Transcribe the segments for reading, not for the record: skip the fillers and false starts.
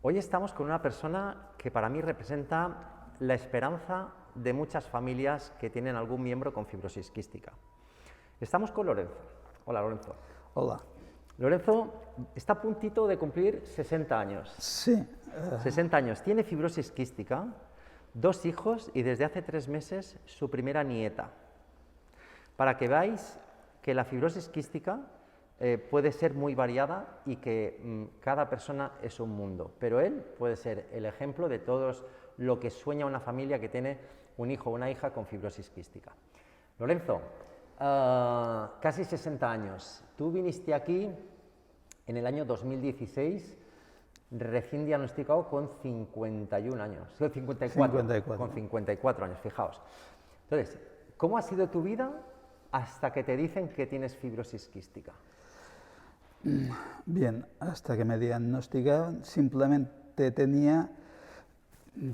Hoy estamos con una persona que para mí representa la esperanza de muchas familias que tienen algún miembro con fibrosis quística. Estamos con Lorenzo. Hola, Lorenzo. Hola. Lorenzo está a puntito de cumplir 60 años. Sí. 60 años. Tiene fibrosis quística, 2 hijos y desde hace 3 meses su primera nieta. Para que veáis que la fibrosis quística puede ser muy variada y que cada persona es un mundo, pero él puede ser el ejemplo de todo lo que sueña una familia que tiene un hijo o una hija con fibrosis quística. Lorenzo, casi 60 años. Tú viniste aquí en el año 2016, recién diagnosticado con 51 años, 54. Con 54 años, fijaos. Entonces, ¿cómo ha sido tu vida hasta que te dicen que tienes fibrosis quística? Bien, hasta que me diagnosticaron simplemente tenía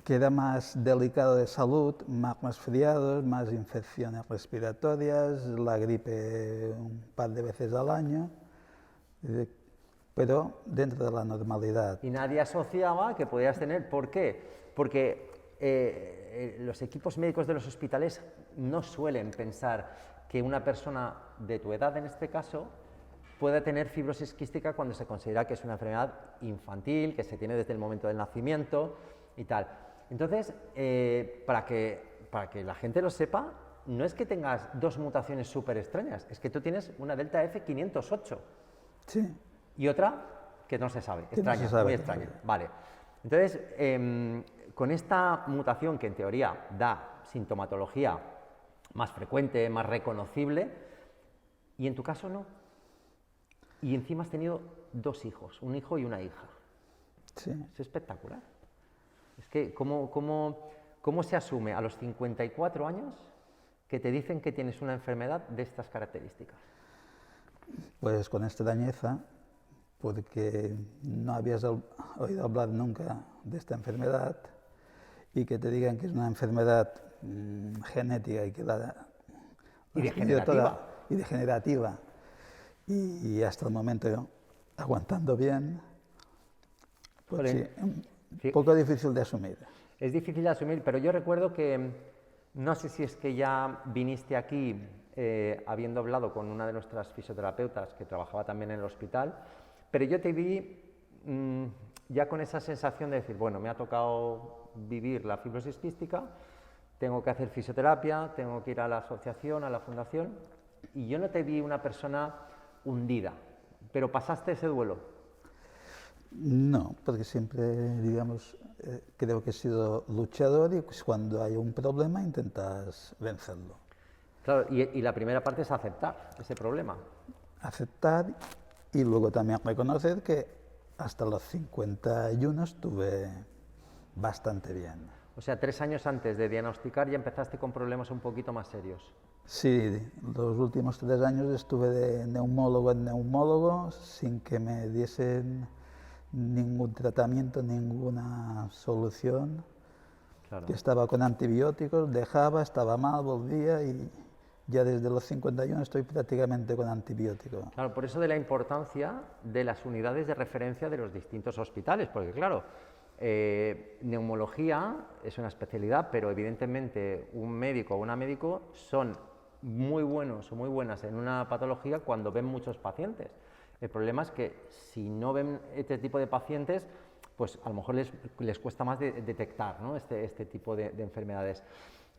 que era más delicado de salud, más resfriados, más infecciones respiratorias, la gripe un par de veces al año, pero dentro de la normalidad. Y nadie asociaba que podías tener. ¿Por qué? Porque los equipos médicos de los hospitales no suelen pensar que una persona de tu edad, en este caso, pueda tener fibrosis quística cuando se considera que es una enfermedad infantil, que se tiene desde el momento del nacimiento y tal. Entonces, para que la gente lo sepa, no es que tengas 2 mutaciones súper extrañas, es que tú tienes una delta F508. Sí. Y otra que no se sabe, extraña, no se sabe, muy extraña. Vale. Entonces, con esta mutación que en teoría da sintomatología más frecuente, más reconocible, y en tu caso no. Y encima has tenido 2 hijos, un hijo y una hija. Sí. Es espectacular. Es que, ¿cómo se asume a los 54 años que te dicen que tienes una enfermedad de estas características? Pues con extrañeza, porque no habías oído hablar nunca de esta enfermedad y que te digan que es una enfermedad genética y que Y degenerativa. Y degenerativa. Y hasta el momento aguantando bien, pues sí, un poco difícil de asumir. Es difícil de asumir, pero yo recuerdo que, no sé si es que ya viniste aquí habiendo hablado con una de nuestras fisioterapeutas que trabajaba también en el hospital, pero yo te vi ya con esa sensación de decir, bueno, me ha tocado vivir la fibrosis quística, tengo que hacer fisioterapia, tengo que ir a la asociación, a la fundación, y yo no te vi una persona hundida, pero pasaste ese duelo. No, porque siempre, digamos, creo que he sido luchador y pues cuando hay un problema intentas vencerlo. Claro, y la primera parte es aceptar ese problema. Aceptar y luego también reconocer que hasta los 51 estuve bastante bien. O sea, 3 años antes de diagnosticar ya empezaste con problemas un poquito más serios. Sí, los últimos 3 años estuve de neumólogo en neumólogo sin que me diesen ningún tratamiento, ninguna solución. Claro. Que estaba con antibióticos, dejaba, estaba mal, volvía y ya desde los 51 estoy prácticamente con antibióticos. Claro, por eso de la importancia de las unidades de referencia de los distintos hospitales, porque claro, neumología es una especialidad, pero evidentemente un médico o una médico son muy buenos o muy buenas en una patología cuando ven muchos pacientes. El problema es que si no ven este tipo de pacientes, pues a lo mejor les cuesta más detectar, ¿no? este tipo de enfermedades.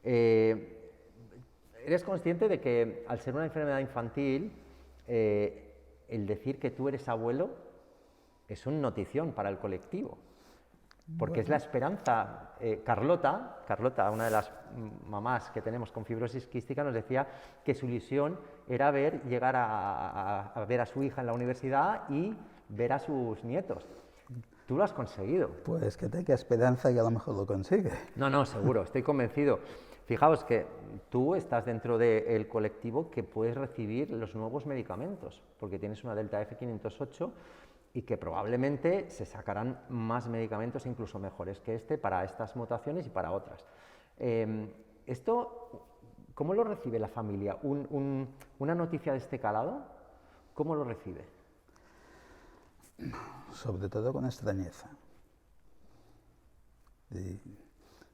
¿Eres consciente de que al ser una enfermedad infantil, el decir que tú eres abuelo es una notición para el colectivo? Porque es la esperanza. Carlota, una de las mamás que tenemos con fibrosis quística, nos decía que su ilusión era llegar a ver a su hija en la universidad y ver a sus nietos. Tú lo has conseguido. Pues que tenga esperanza que a lo mejor lo consigue. No, seguro, estoy convencido. Fijaos que tú estás dentro del colectivo que puedes recibir los nuevos medicamentos, porque tienes una delta F508 y que probablemente se sacarán más medicamentos incluso mejores que este para estas mutaciones y para otras. ¿Esto cómo lo recibe la familia? ¿Una noticia de este calado? ¿Cómo lo recibe? Sobre todo con extrañeza. Y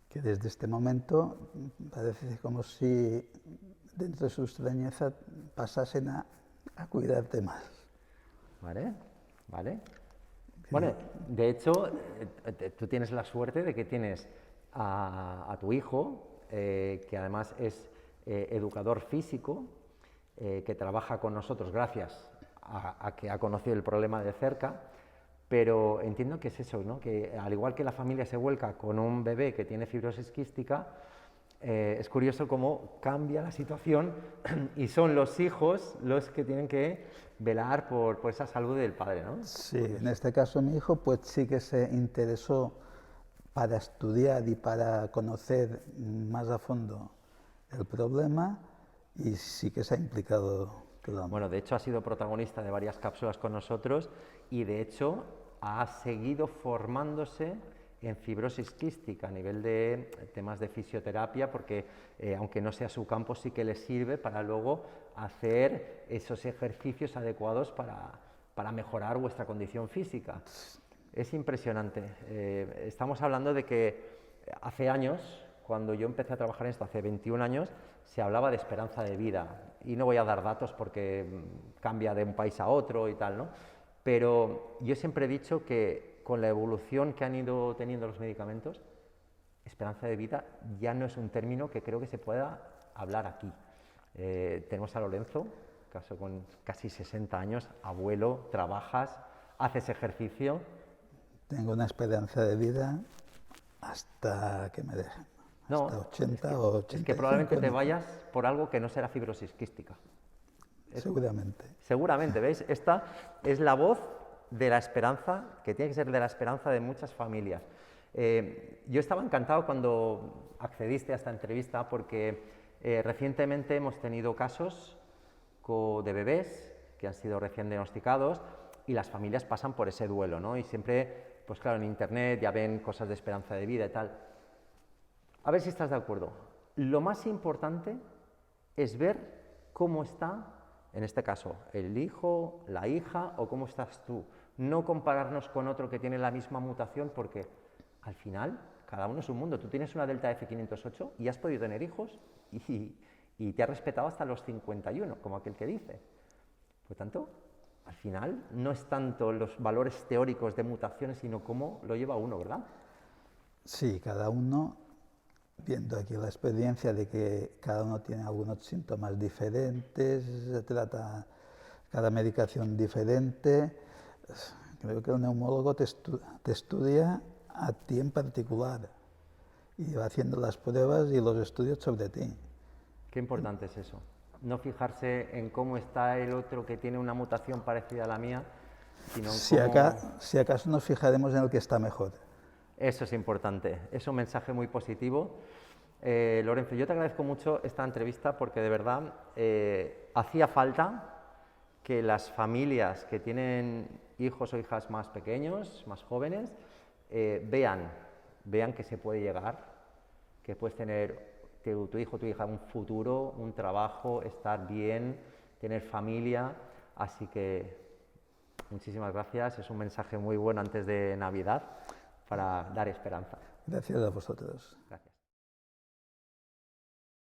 que desde este momento parece como si dentro de su extrañeza pasasen a cuidarte más. ¿Vale? ¿Vale? Bueno, de hecho, tú tienes la suerte de que tienes a tu hijo, que además es educador físico, que trabaja con nosotros gracias a que ha conocido el problema de cerca, pero entiendo que es eso, ¿no? Que al igual que la familia se vuelca con un bebé que tiene fibrosis quística, es curioso cómo cambia la situación y son los hijos los que tienen que velar por esa salud del padre, ¿no? Sí, en este caso mi hijo pues sí que se interesó para estudiar y para conocer más a fondo el problema y sí que se ha implicado totalmente. Bueno, de hecho ha sido protagonista de varias cápsulas con nosotros y de hecho ha seguido formándose en fibrosis quística a nivel de temas de fisioterapia, porque aunque no sea su campo, sí que le sirve para luego hacer esos ejercicios adecuados para mejorar vuestra condición física. Es impresionante. Estamos hablando de que hace años, cuando yo empecé a trabajar en esto, hace 21 años, se hablaba de esperanza de vida. Y no voy a dar datos porque cambia de un país a otro y tal, ¿no? Pero yo siempre he dicho que con la evolución que han ido teniendo los medicamentos, esperanza de vida ya no es un término que creo que se pueda hablar aquí. Tenemos a Lorenzo, caso con casi 60 años, abuelo, trabajas, haces ejercicio. Tengo una esperanza de vida hasta que me dejen, No, hasta 80 es que, o 85. es que probablemente te vayas por algo que no será fibrosis quística. Seguramente. Seguramente, ¿veis? Esta es la voz de la esperanza, que tiene que ser de la esperanza de muchas familias. Yo estaba encantado cuando accediste a esta entrevista porque recientemente hemos tenido casos de bebés que han sido recién diagnosticados y las familias pasan por ese duelo, ¿no? Y siempre, pues claro, en internet ya ven cosas de esperanza de vida y tal. A ver si estás de acuerdo. Lo más importante es ver cómo está, en este caso, el hijo, la hija o cómo estás tú. No compararnos con otro que tiene la misma mutación porque al final cada uno es un mundo. Tú tienes una delta F508 y has podido tener hijos y te has respetado hasta los 51, como aquel que dice. Por lo tanto, al final no es tanto los valores teóricos de mutaciones, sino cómo lo lleva uno, ¿verdad? Sí, cada uno, viendo aquí la experiencia de que cada uno tiene algunos síntomas diferentes, se trata cada medicación diferente. Creo que el neumólogo te estudia a ti en particular y va haciendo las pruebas y los estudios sobre ti. Qué importante es eso. No fijarse en cómo está el otro que tiene una mutación parecida a la mía, sino en cómo... Si acaso nos fijaremos en el que está mejor. Eso es importante, es un mensaje muy positivo. Lorenzo, yo te agradezco mucho esta entrevista porque de verdad hacía falta que las familias que tienen hijos o hijas más pequeños, más jóvenes, vean que se puede llegar, que puedes tener tu hijo o tu hija un futuro, un trabajo, estar bien, tener familia. Así que muchísimas gracias, es un mensaje muy bueno antes de Navidad para dar esperanza. Gracias a vosotros. Gracias.